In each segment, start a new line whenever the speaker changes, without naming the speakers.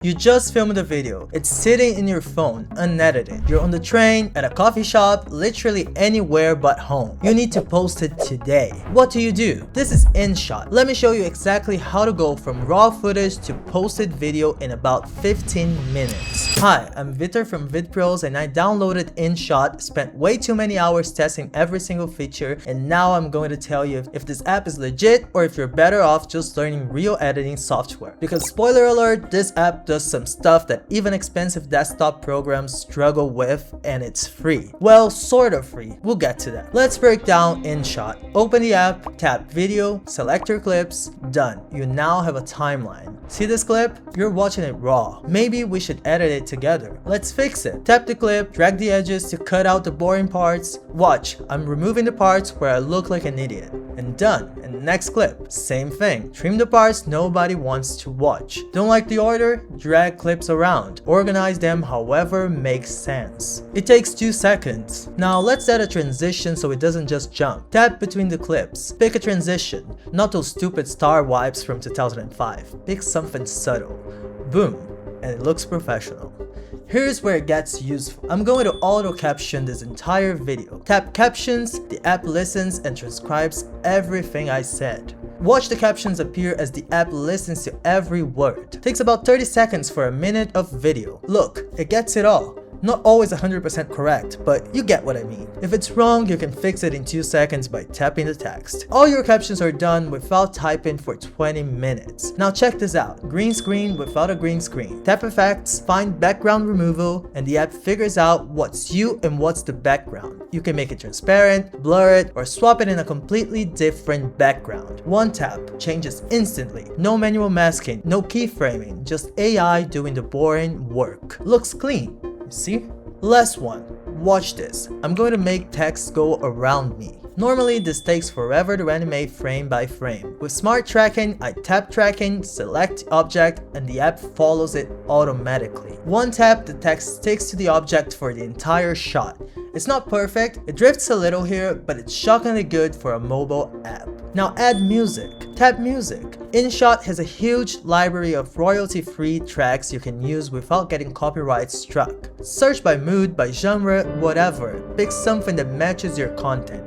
You just filmed a video, it's sitting in your phone, unedited. You're on the train, at a coffee shop, literally anywhere but home. You need to post it today. What do? This is InShot. Let me show you exactly how to go from raw footage to posted video in about 15 minutes. Hi, I'm Victor from Vidpros and I downloaded InShot, spent way too many hours testing every single feature, and now I'm going to tell you if this app is legit or if you're better off just learning real editing software. Because spoiler alert, this app does some stuff that even expensive desktop programs struggle with, and it's free. Well, sort of free. We'll get to that. Let's break down InShot. Open the app, tap video, select your clips, done. You now have a timeline. See this clip? You're watching it raw. Maybe we should edit it together. Let's fix it. Tap the clip, drag the edges to cut out the boring parts. Watch, I'm removing the parts where I look like an idiot. And done. And next clip, same thing. Trim the parts nobody wants to watch. Don't like the order? Drag clips around. Organize them however makes sense. It takes 2 seconds. Now let's add a transition so it doesn't just jump. Tap between the clips. Pick a transition. Not those stupid star wipes from 2005. Pick something subtle. Boom. And it looks professional. Here's where it gets useful. I'm going to auto caption this entire video. Tap captions, the app listens and transcribes everything I said. Watch the captions appear as the app listens to every word. Takes about 30 seconds for a minute of video. Look, it gets it all. Not always 100% correct, but you get what I mean. If it's wrong, you can fix it in 2 seconds by tapping the text. All your captions are done without typing for 20 minutes. Now check this out. Green screen without a green screen. Tap effects, find background removal, and the app figures out what's you and what's the background. You can make it transparent, blur it, or swap it in a completely different background. One tap changes instantly. No manual masking, no keyframing, just AI doing the boring work. Looks clean. See? Last one. Watch this. I'm going to make text go around me. Normally, this takes forever to animate frame by frame. With smart tracking, I tap tracking, select object, and the app follows it automatically. One tap, the text sticks to the object for the entire shot. It's not perfect, it drifts a little here, but it's shockingly good for a mobile app. Now add music. Tap music. InShot has a huge library of royalty-free tracks you can use without getting copyright struck. Search by mood, by genre, whatever. Pick something that matches your content.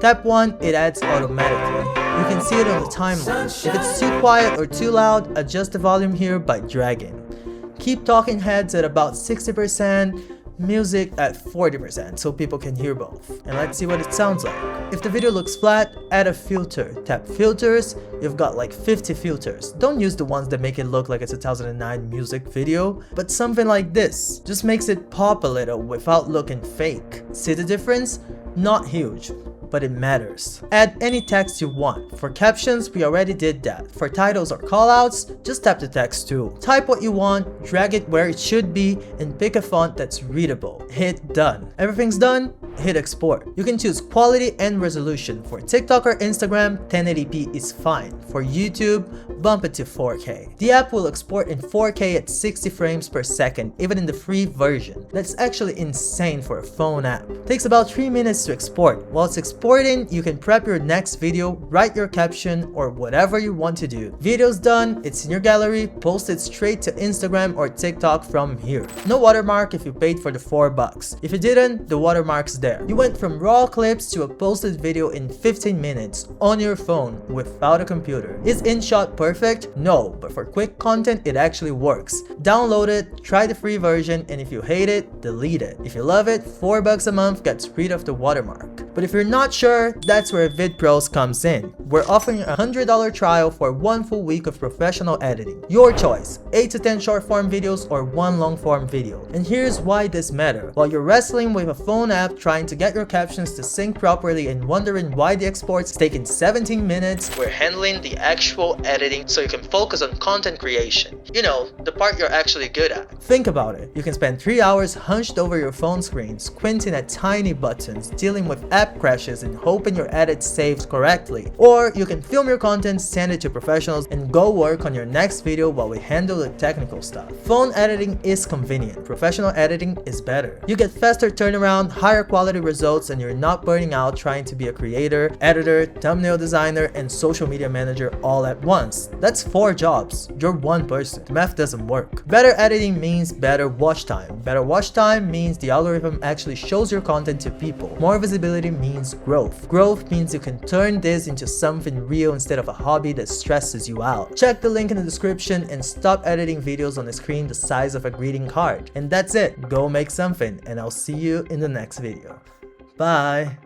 Tap one, it adds automatically. You can see it on the timeline. If it's too quiet or too loud, adjust the volume here by dragging. Keep talking heads at about 60%. Music at 40% so people can hear both. And let's see what it sounds like. If the video looks flat, add a filter. Tap filters, you've got like 50 filters. Don't use the ones that make it look like a 2009 music video, but something like this. Just makes it pop a little without looking fake. See the difference? Not huge, but it matters. Add any text you want. For captions, we already did that. For titles or callouts, just tap the text tool. Type what you want, drag it where it should be, and pick a font that's readable. Hit done. Everything's done? Hit export. You can choose quality and resolution. For TikTok or Instagram, 1080p is fine. For YouTube, bump it to 4K. The app will export in 4K at 60 frames per second, even in the free version. That's actually insane for a phone app. Takes about 3 minutes to export. While it's exporting, you can prep your next video, write your caption, or whatever you want to do. Video's done, it's in your gallery, post it straight to Instagram or TikTok from here. No watermark if you paid for the $4. If you didn't, the watermark's there. You went from raw clips to a posted video in 15 minutes on your phone without a computer. Is InShot perfect? No, but for quick content, it actually works. Download it, try the free version, and if you hate it, delete it. If you love it, $4 a month gets rid of the watermark. But if you're not sure, that's where Vidpros comes in. We're offering a $100 trial for 1 full week of professional editing. Your choice, 8 to 10 short form videos or 1 long form video. And here's why this matters. While you're wrestling with a phone app trying to get your captions to sync properly and wondering why the export's taking 17 minutes, we're handling the actual editing so you can focus on content creation. You know, the part you're actually good at. Think about it. You can spend 3 hours hunched over your phone screen, squinting at tiny buttons, dealing with app app crashes and hoping your edit saves correctly. Or you can film your content, send it to professionals, and go work on your next video while we handle the technical stuff. Phone editing is convenient. Professional editing is better. You get faster turnaround, higher quality results, and you're not burning out trying to be a creator, editor, thumbnail designer, and social media manager all at once. That's 4 jobs. You're one person. The math doesn't work. Better editing means better watch time. Better watch time means the algorithm actually shows your content to people. More visibility means growth. Growth means you can turn this into something real instead of a hobby that stresses you out. Check the link in the description and stop editing videos on the screen the size of a greeting card. And that's it. Go make something, and I'll see you in the next video. Bye!